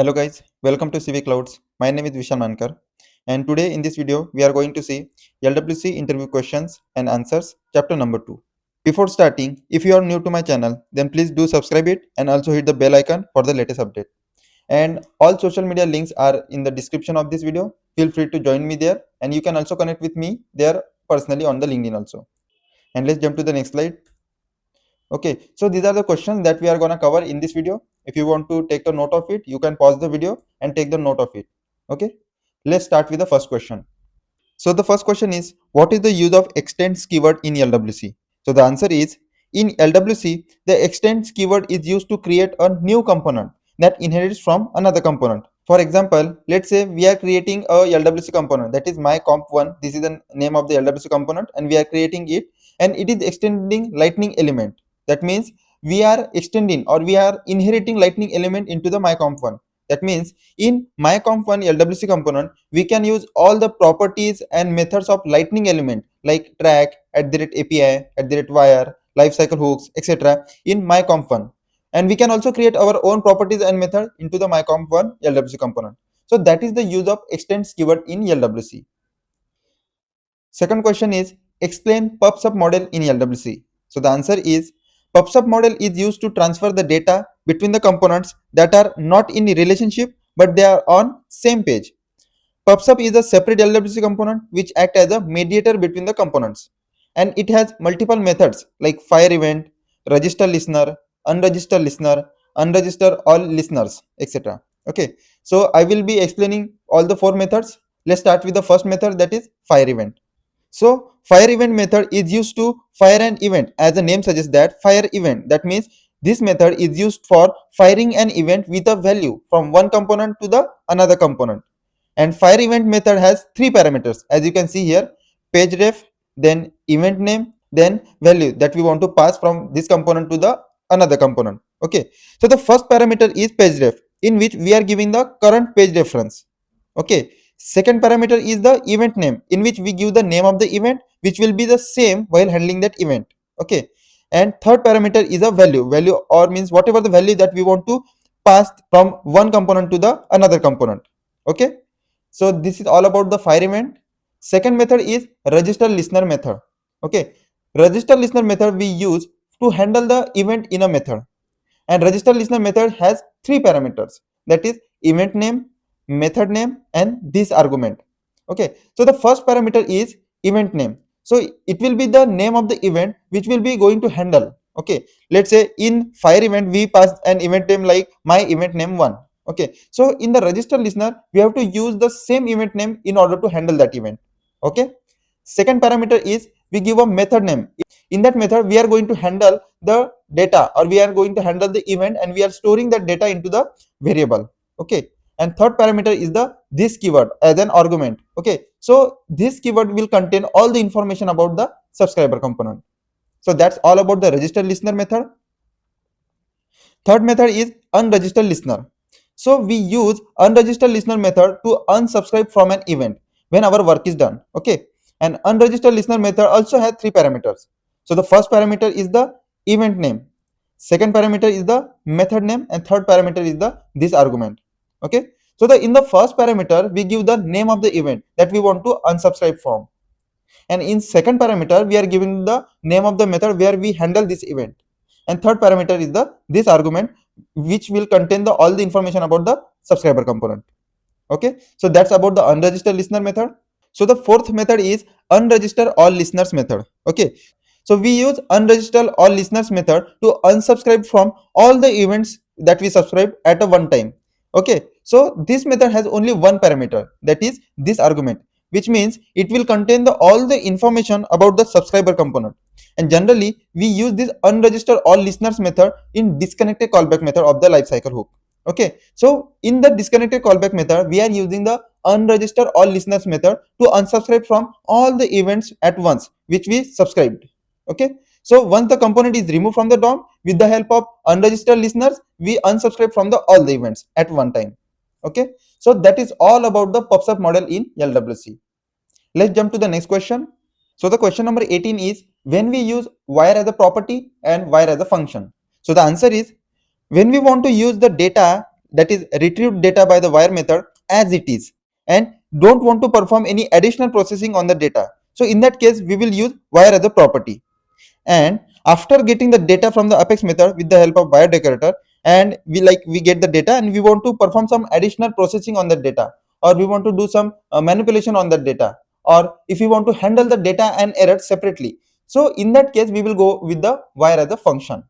Hello guys, welcome to CV Clouds. My name is Vishal Mankar, and today in this video we are going to see LWC interview questions and answers chapter number 2. Before starting, if you are new to my channel, then please do subscribe it and also hit the bell icon for the latest update. And all social media links are in the description of this video. Feel free to join me there, and you can also connect with me there personally on the LinkedIn also. And let's jump to the next slide. Okay, so these are the questions that we are going to cover in this video. If you want to take a note of it, you can pause the video and take the note of it. Okay, let's start with the first question. So the first question is, what is the use of extends keyword in LWC? So the answer is, in LWC, the extends keyword is used to create a new component that inherits from another component. For example, let's say we are creating a LWC component, that is my comp1. This is the name of the LWC component, and we are creating it, and it is extending lightning element. That means we are extending or we are inheriting lightning element into the my comp1. That means in my comp1 LWC component, we can use all the properties and methods of lightning element like track, @API, @wire, lifecycle hooks, etc. in my comp1. And we can also create our own properties and method into the my comp1 LWC component. So that is the use of extends keyword in LWC. Second question is, explain pub/sub model in LWC. So the answer is, pub/sub model is used to transfer the data between the components that are not in a relationship but they are on same page. Pub/sub is a separate LWC component which act as a mediator between the components, and it has multiple methods like fire event, register listener, unregister all listeners, etc. Okay, so I will be explaining all the four methods. Let's start with the first method, that is fire event. So fire event method is used to fire an event. As the name suggests, that fire event, that means this method is used for firing an event with a value from one component to the another component. And fire event method has three parameters, as you can see here: page ref, then event name, then value that we want to pass from this component to the another component. Okay, so the first parameter is page ref, in which we are giving the current page reference. Okay, second parameter is the event name, in which we give the name of the event, which will be the same while handling that event. Okay, and third parameter is a value or means whatever the value that we want to pass from one component to the another component. Okay, so this is all about the fire event. Second method is register listener method. Okay, register listener method we use to handle the event in a method, and register listener method has three parameters, that is event name, method name, and this argument. Okay, so the first parameter is event name. So it will be the name of the event which will be going to handle. Okay, let's say in fire event we pass an event name like my event name 1. Okay, so in the register listener we have to use the same event name in order to handle that event. Okay, second parameter is we give a method name. In that method we are going to handle the data, or we are going to handle the event, and we are storing that data into the variable. Okay, and third parameter is the this keyword as an argument. Okay, so this keyword will contain all the information about the subscriber component. So that's all about the register listener method. Third method is unregistered listener. So we use unregistered listener method to unsubscribe from an event when our work is done. Okay, and unregistered listener method also has three parameters. So the first parameter is the event name, second parameter is the method name, and third parameter is the this argument. Okay, so in the first parameter we give the name of the event that we want to unsubscribe from, and in second parameter we are giving the name of the method where we handle this event, and third parameter is the this argument which will contain the all the information about the subscriber component. Okay, so that's about the unregistered listener method. So the fourth method is unregister all listeners method. Okay, so we use unregister all listeners method to unsubscribe from all the events that we subscribe at a one time. Okay, so this method has only one parameter, that is this argument, which means it will contain all the information about the subscriber component. And generally we use this unregister all listeners method in disconnected callback method of the lifecycle hook. Okay, so in the disconnected callback method we are using the unregister all listeners method to unsubscribe from all the events at once which we subscribed. Okay, so once the component is removed from the DOM, with the help of unregistered listeners we unsubscribe from all the events at one time. Okay, so that is all about the pub/sub model in LWC. Let's jump to the next question. So the question number 18 is, when we use wire as a property and wire as a function. So the answer is, when we want to use the data that is retrieve data by the wire method as it is and don't want to perform any additional processing on the data. So in that case, we will use wire as a property. And after getting the data from the apex method with the help of wire decorator, and we get the data and we want to perform some additional processing on that data, or we want to do some manipulation on that data, or if we want to handle the data and errors separately, so in that case we will go with the wire as a function.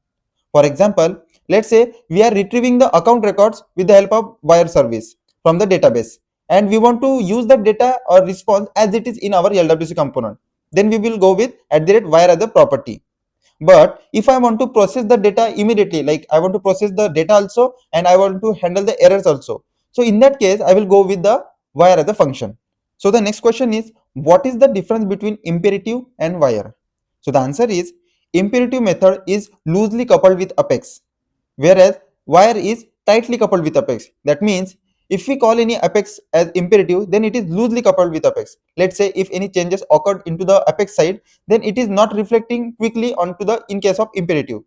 For example, let's say we are retrieving the account records with the help of wire service from the database, and we want to use the data or response as it is in our LWC component. Then we will go with @wire as a property. But if I want to process the data immediately, like I want to process the data also and I want to handle the errors also, so in that case I will go with the wire as a function. So the next question is, what is the difference between imperative and wire? So the answer is, imperative method is loosely coupled with apex, whereas wire is tightly coupled with apex. That means if we call any apex as imperative, then it is loosely coupled with apex. Let's say if any changes occurred into the apex side, then it is not reflecting quickly onto the in case of imperative.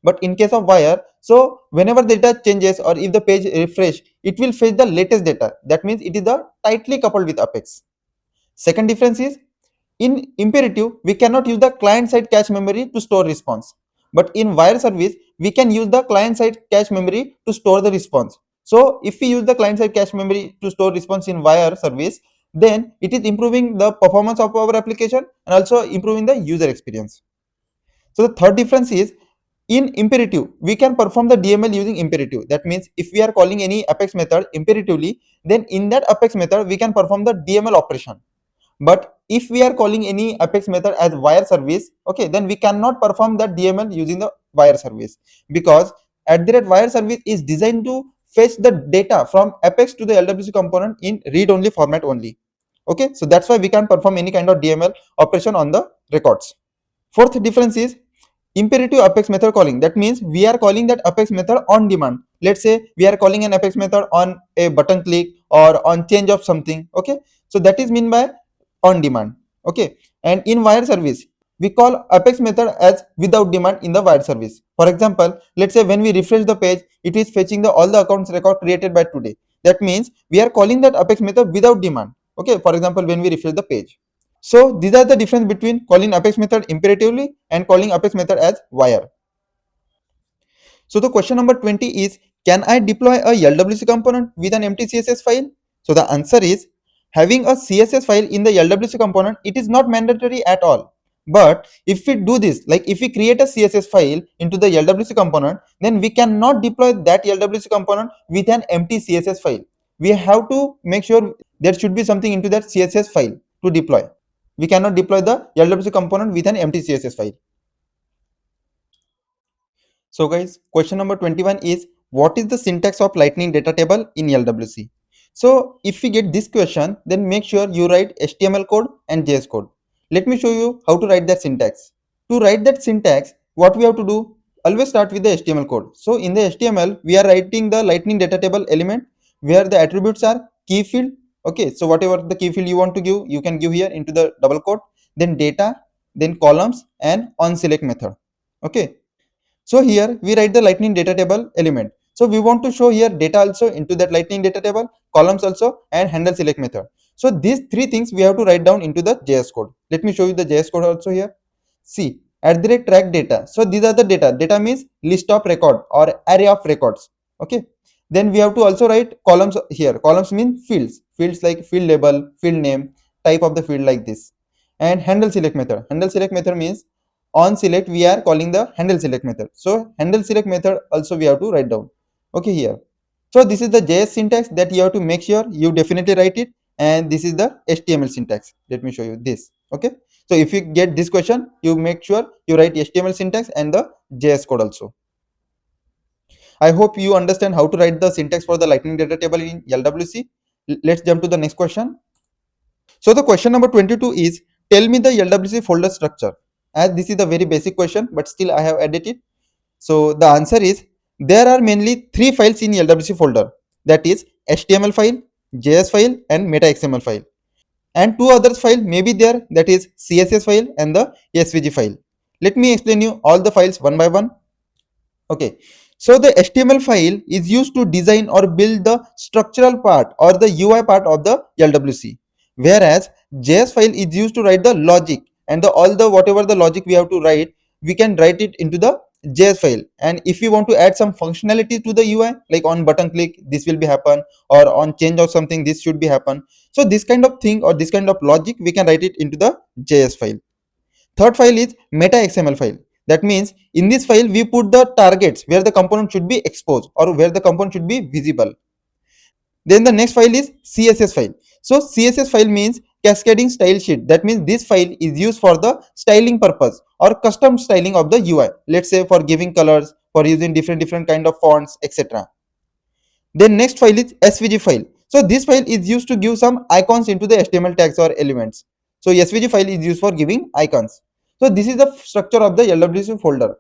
But in case of wire, so whenever the data changes or if the page refresh, it will fetch the latest data. That means it is the tightly coupled with apex. Second difference is, in imperative, we cannot use the client-side cache memory to store response. But in wire service, we can use the client-side cache memory to store the response. So if we use the client-side cache memory to store response in wire service, then it is improving the performance of our application and also improving the user experience. So the third difference is, in imperative, we can perform the DML using imperative. That means if we are calling any apex method imperatively, then in that apex method, we can perform the DML operation. But if we are calling any apex method as wire service, okay, then we cannot perform that DML using the wire service, because @wire service is designed to fetch the data from apex to the LWC component in read only format only. Okay, so that's why we can't perform any kind of DML operation on the records. Fourth difference is imperative apex method calling. That means we are calling that apex method on demand. Let's say we are calling an apex method on a button click or on change of something. Okay, so that is mean by on demand. Okay, and in wire service, we call apex method as without demand in the wire service. For example, let's say when we refresh the page, it is fetching the all the accounts record created by today. That means we are calling that apex method without demand. Okay, for example, when we refresh the page. So these are the difference between calling apex method imperatively and calling apex method as wire. So the question number 20 is, can I deploy a LWC component with an empty CSS file? So the answer is, having a CSS file in the LWC component, it is not mandatory at all. But if we do this, like if we create a CSS file into the LWC component, then we cannot deploy that LWC component with an empty CSS file. We have to make sure there should be something into that CSS file to deploy. We cannot deploy the LWC component with an empty CSS file. So guys, question number 21 is, what is the syntax of lightning data table in LWC? So if we get this question, then make sure you write HTML code and JS code. Let me show you how to write that syntax. To write that syntax, what we have to do, always start with the HTML code. So in the HTML, we are writing the lightning data table element where the attributes are key field. Okay, so whatever the key field you want to give, you can give here into the double quote, then data, then columns and on select method. Okay, so here we write the lightning data table element. So we want to show here data also into that lightning data table, columns also, and handle select method. So these three things we have to write down into the JS code. Let me show you the JS code also here. See, @track data. So these are the data. Data means list of record or array of records. Okay. Then we have to also write columns here. Columns mean fields. Fields like field label, field name, type of the field like this. And handle select method. Handle select method means on select we are calling the handle select method. So handle select method also we have to write down. Okay, here. So this is the JS syntax that you have to make sure you definitely write it, and this is the HTML syntax. Let me show you this. Okay, so if you get this question, you make sure you write HTML syntax and the JS code also. I hope you understand how to write the syntax for the lightning data table in LWC. Let's jump to the next question. So the question number 22 is, tell me the LWC folder structure. As this is a very basic question, but still I have added it. So the answer is, there are mainly three files in LWC folder, that is HTML file, JS file and meta XML file. And two others file may be there, that is CSS file and the SVG file. Let me explain you all the files one by one. Okay, So the HTML file is used to design or build the structural part or the UI part of the LWC, whereas JS file is used to write the logic, and all the whatever the logic we have to write, we can write it into the JS file. And if we want to add some functionality to the UI, like on button click this will be happen, or on change of something this should be happen, so this kind of thing or this kind of logic we can write it into the JS file. Third file is meta XML file. That means in this file we put the targets where the component should be exposed or where the component should be visible. Then the next file is CSS file. So CSS file means cascading style sheet. That means this file is used for the styling purpose or custom styling of the UI. Let's say for giving colors, for using different kind of fonts, etc. Then next file is SVG file. So this file is used to give some icons into the HTML tags or elements. So SVG file is used for giving icons. So this is the structure of the LWC folder.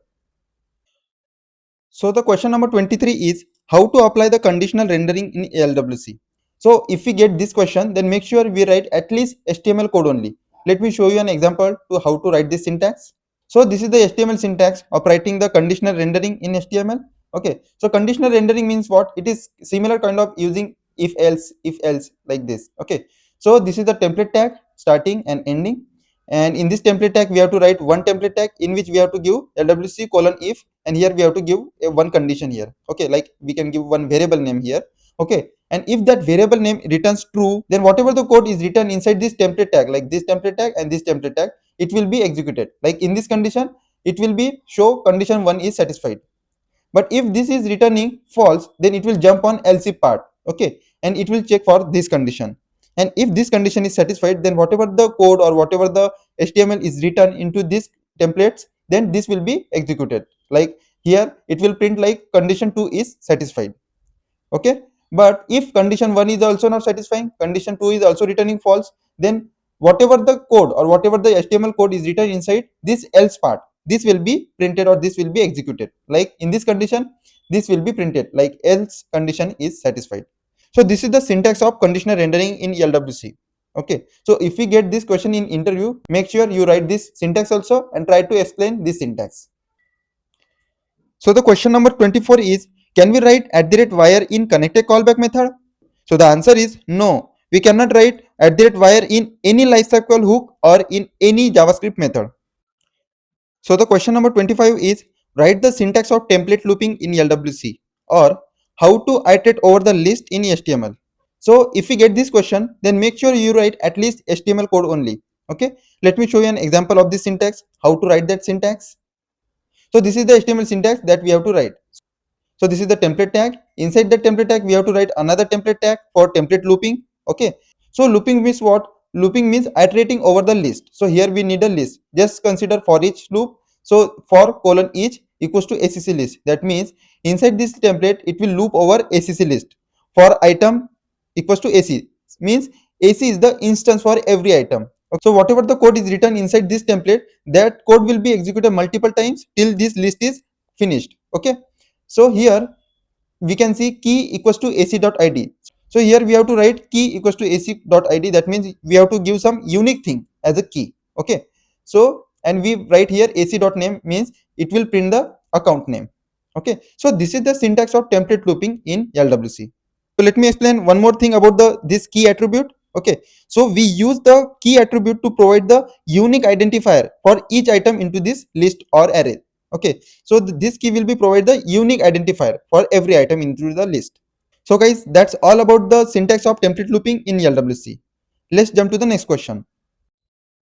So the question number 23 is how to apply the conditional rendering in LWC. So if we get this question, then make sure we write at least HTML code only. Let me show you an example to how to write this syntax. So this is the HTML syntax of writing the conditional rendering in HTML. Okay, so conditional rendering means what? It is similar kind of using if else like this. Okay, so this is the template tag starting and ending, and in this template tag we have to write one template tag in which we have to give LWC colon if, and here we have to give a one condition here. Okay, like we can give one variable name here. Okay, and if that variable name returns true, then whatever the code is written inside this template tag, like this template tag and this template tag, it will be executed. Like in this condition it will be show condition 1 is satisfied. But if this is returning false, then it will jump on else if part. Okay, and it will check for this condition, and if this condition is satisfied, then whatever the code or whatever the HTML is written into this templates, then this will be executed. Like here it will print like condition 2 is satisfied. Okay, but if condition 1 is also not satisfying, condition 2 is also returning false, then whatever the code or whatever the HTML code is written inside this else part, this will be printed or this will be executed. Like in this condition this will be printed like else condition is satisfied. So this is the syntax of conditional rendering in LWC. Okay, so if we get this question in interview, make sure you write this syntax also and try to explain this syntax. So the question number 24 is, can we write @wire in connected callback method? So the answer is no. We cannot write @wire in any lifecycle hook or in any JavaScript method. So the question number 25 is, write the syntax of template looping in LWC, or how to iterate over the list in HTML. So if we get this question, then make sure you write at least HTML code only. Okay, let me show you an example of this syntax, how to write that syntax. So this is the HTML syntax that we have to write. So this is the template tag. Inside the template tag, we have to write another template tag for template looping. Okay. So looping means what? Looping means iterating over the list. So here we need a list. Just consider for each loop. So for colon each equals to ACC list. That means inside this template, it will loop over ACC list. For item equals to AC means AC is the instance for every item. So whatever the code is written inside this template, that code will be executed multiple times till this list is finished. Okay. So here we can see key equals to AC.id. So here we have to write key equals to AC.id. That means we have to give some unique thing as a key. Okay. So and we write here AC.name means it will print the account name. Okay. So this is the syntax of template looping in LWC. So let me explain one more thing about this key attribute. Okay, so we use the key attribute to provide the unique identifier for each item into this list or array. Okay, so this key will be provide the unique identifier for every item into the list. So guys, that's all about the syntax of template looping in LWC. Let's jump to the next question.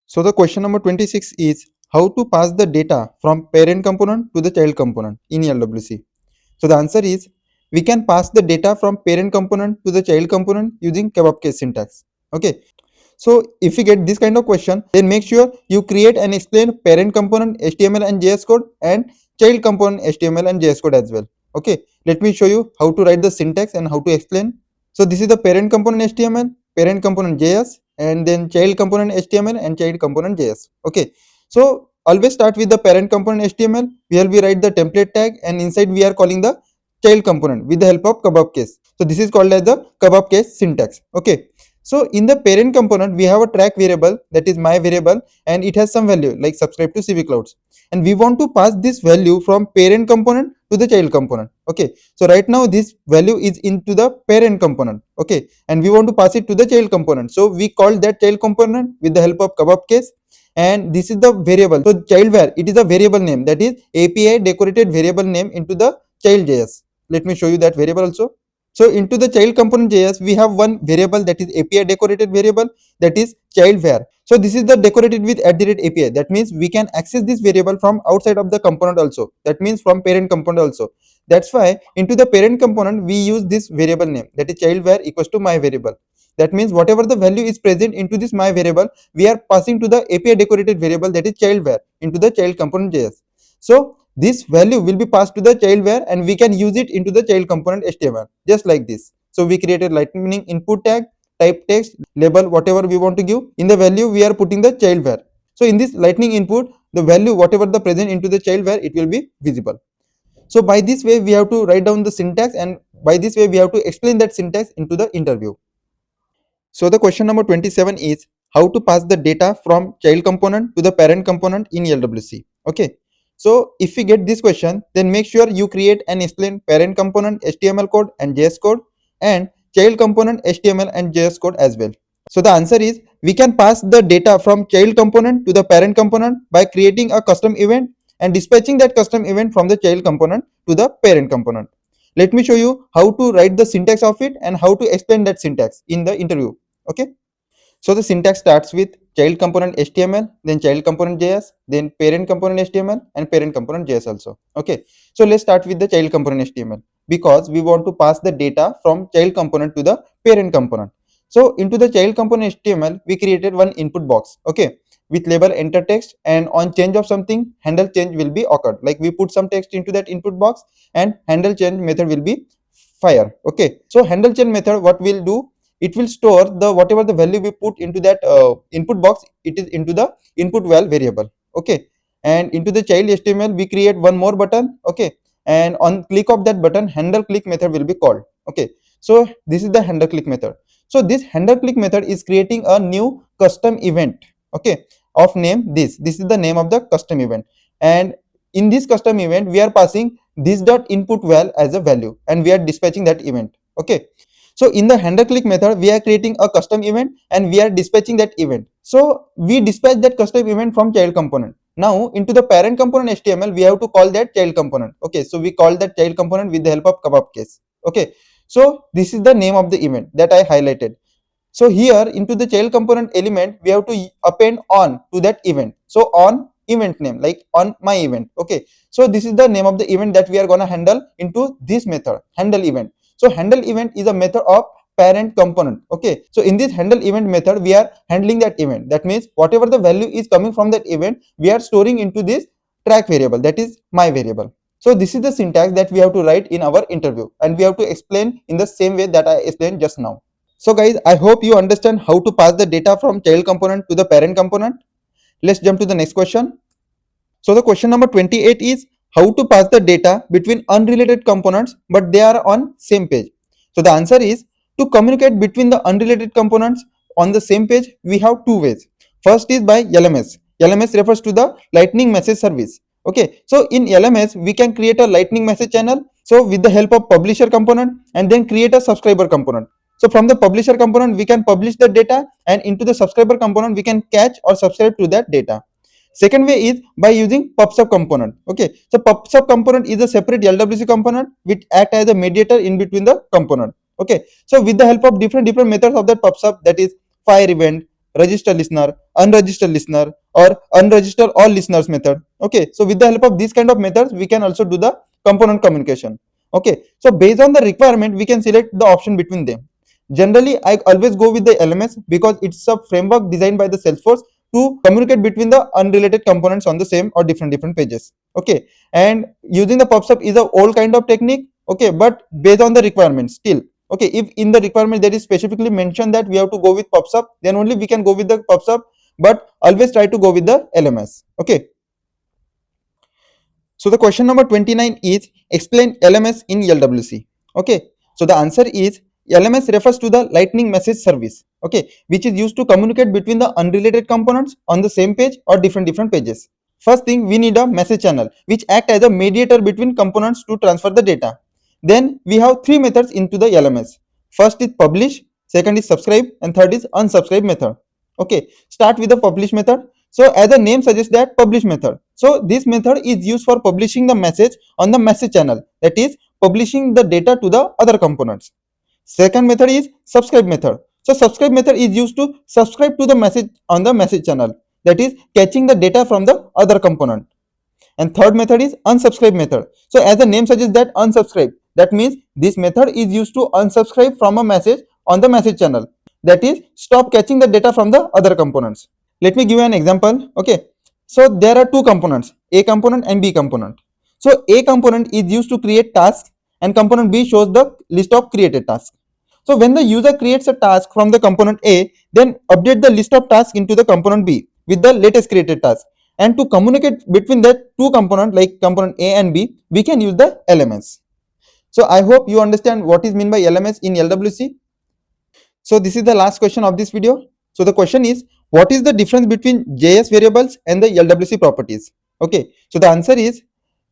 So the question number 26 is how to pass the data from parent component to the child component in LWC. So the answer is we can pass the data from parent component to the child component using kebab case syntax. Okay, so if you get this kind of question, then make sure you create and explain parent component HTML and JS code and child component HTML and JS code as well. Okay, let me show you how to write the syntax and how to explain. So this is the parent component HTML, parent component JS, and then child component HTML and child component JS. Okay, so always start with the parent component HTML, where we write the template tag, and inside we are calling the child component with the help of kebab case. So this is called as the kebab case syntax. Okay, so in the parent component we have a track variable, that is my variable, and it has some value like subscribe to CV Clouds. and we want to pass this value from parent component to the child component. Okay, so right now this value is into the parent component. Okay, and we want to pass it to the child component, so we call that child component with the help of kebab case, and this is the variable. So child var, it is a variable name, that is API decorated variable name into the child.js. Let me show you that variable also. So into the child component JS, we have one variable that is API decorated variable, that is child var. So this is the decorated with @API. That means we can access this variable from outside of the component also. That means from parent component also. That's why into the parent component we use this variable name, that is child var equals to my variable. That means whatever the value is present into this my variable, we are passing to the API decorated variable, that is child var, into the child component JS. So this value will be passed to the child var and we can use it into the child component HTML, just like this. So we created lightning input tag, type text, label, whatever we want to give. In the value we are putting the child var. So in this lightning input, the value whatever the present into the child var, it will be visible. So by this way we have to write down the syntax, and by this way we have to explain that syntax into the interview. So the question number 27 is how to pass the data from child component to the parent component in LWC. Okay. So if we get this question, then make sure you create and explain parent component HTML code and JS code, and child component HTML and JS code as well. So the answer is we can pass the data from child component to the parent component by creating a custom event and dispatching that custom event from the child component to the parent component. Let me show you how to write the syntax of it and how to explain that syntax in the interview. Okay, so the syntax starts with child component HTML, then child component JS, then parent component HTML and parent component JS also. Okay, so let's start with the child component HTML because we want to pass the data from child component to the parent component. So into the child component HTML, we created one input box. Okay, with label enter text, and on change of something, handle change will be occurred. Like we put some text into that input box and handle change method will be fire. Okay, so handle change method, what we'll do, it will store the whatever the value we put into that input box, it is into the input val variable. Okay, and into the child HTML we create one more button. Okay, and on click of that button, handle click method will be called. Okay, so this is the handle click method. So this handle click method is creating a new custom event. Okay, of name this is the name of the custom event, and in this custom event we are passing this dot input val as a value and we are dispatching that event. Okay, so in the handle click method, we are creating a custom event and we are dispatching that event. So we dispatch that custom event from child component. Now into the parent component HTML, we have to call that child component. Okay, so we call that child component with the help of kebab case. Okay, so this is the name of the event that I highlighted. So here into the child component element, we have to append on to that event. So on event name, like on my event. Okay, so this is the name of the event that we are gonna handle into this method, handle event. So handle event is a method of parent component. Okay, so in this handle event method, we are handling that event. That means whatever the value is coming from that event, we are storing into this track variable, that is my variable. So this is the syntax that we have to write in our interview, and we have to explain in the same way that I explained just now. So guys, I hope you understand how to pass the data from child component to the parent component. Let's jump to the next question. So the question number 28 is how to pass the data between unrelated components but they are on same page. So the answer is to communicate between the unrelated components on the same page, we have two ways. First is by LMS. LMS refers to the lightning message service. Okay, so in LMS we can create a lightning message channel, so with the help of publisher component, and then create a subscriber component. So from the publisher component we can publish the data, and into the subscriber component we can catch or subscribe to that data. Second way is by using pub/sub component. Okay, so pub/sub component is a separate LWC component which act as a mediator in between the component. Okay, so with the help of different methods of that pub/sub, that is fire event, register listener, unregistered listener, or unregister all listeners method. Okay, so with the help of these kind of methods we can also do the component communication. Okay, so based on the requirement we can select the option between them. Generally I always go with the LMS because it's a framework designed by the Salesforce to communicate between the unrelated components on the same or different pages. Okay, and using the pub/sub is a old kind of technique. Okay, but based on the requirements still. Okay, if in the requirement there is specifically mentioned that we have to go with pub/sub, then only we can go with the pub/sub, but always try to go with the LMS. Okay, so the question number 29 is explain LMS in LWC. Okay, so the answer is LMS refers to the lightning message service. Okay, which is used to communicate between the unrelated components on the same page or different pages. First thing, we need a message channel which act as a mediator between components to transfer the data. Then we have three methods into the LMS. First is publish, second is subscribe, and third is unsubscribe method. Okay, start with the publish method. So as the name suggests, that publish method. So this method is used for publishing the message on the message channel, that is publishing the data to the other components. Second method is subscribe method. So subscribe method is used to subscribe to the message on the message channel, that is catching the data from the other component. And third method is unsubscribe method. So as the name suggests, that unsubscribe, that means this method is used to unsubscribe from a message on the message channel, that is stop catching the data from the other components. Let me give you an example. Okay, so there are two components, A component and B component. So A component is used to create tasks and component B shows the list of created tasks. So when the user creates a task from the component A, then update the list of tasks into the component B with the latest created task. And to communicate between that two components, like component A and B, we can use the LMS. So I hope you understand what is meant by LMS in LWC. So this is the last question of this video. So the question is, what is the difference between JS variables and the LWC properties? Okay, so the answer is,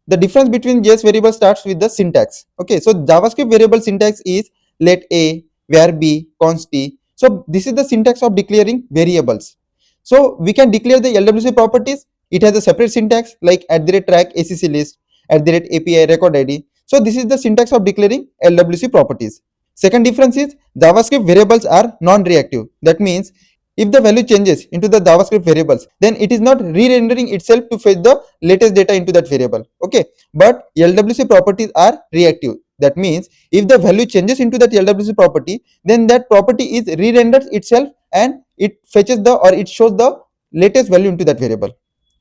the difference between JS variable starts with the syntax. Okay, so JavaScript variable syntax is let A, var B, const T. So this is the syntax of declaring variables. So we can declare the LWC properties. It has a separate syntax like @track ACC list, @API record ID. So this is the syntax of declaring LWC properties. Second difference is JavaScript variables are non-reactive. That means if the value changes into the JavaScript variables, then it is not re-rendering itself to fetch the latest data into that variable. Okay, but LWC properties are reactive. That means if the value changes into that LWC property, then that property is re-rendered itself and it fetches the, or it shows the latest value into that variable.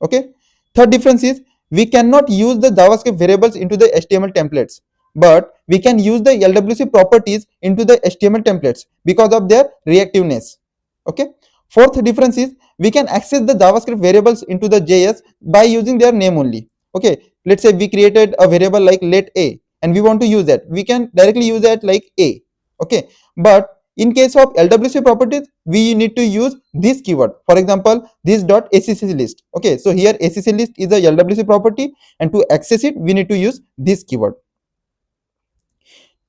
Okay. Third difference is we cannot use the JavaScript variables into the HTML templates, but we can use the LWC properties into the HTML templates because of their reactiveness. Okay. Fourth difference is we can access the JavaScript variables into the JS by using their name only. Okay, let's say we created a variable like let A and we want to use that, we can directly use that like A. Okay, but in case of LWC properties, we need to use this keyword. For example, this dot ACC list. Okay, so here ACC list is a LWC property, and to access it, we need to use this keyword.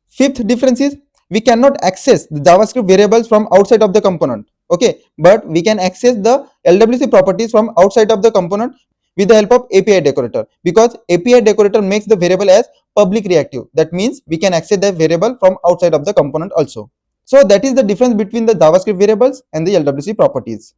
Fifth difference is we cannot access the JavaScript variables from outside of the component. Okay, but we can access the LWC properties from outside of the component with the help of API decorator, because API decorator makes the variable as public reactive. That means we can access the variable from outside of the component also. So that is the difference between the JavaScript variables and the LWC properties.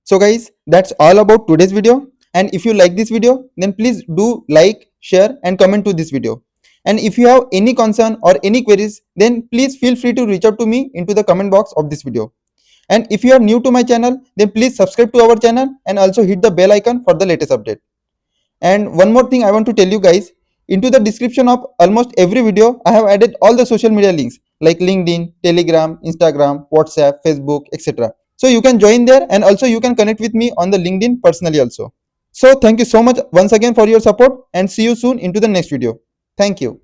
So guys, that's all about today's video. And if you like this video, then please do like, share and comment to this video. And if you have any concern or any queries, then please feel free to reach out to me into the comment box of this video. And if you are new to my channel, then please subscribe to our channel and also hit the bell icon for the latest update. And one more thing I want to tell you guys, into the description of almost every video, I have added all the social media links like LinkedIn, Telegram, Instagram, WhatsApp, Facebook, etc. So you can join there, and also you can connect with me on the LinkedIn personally also. So thank you so much once again for your support, and see you soon into the next video. Thank you.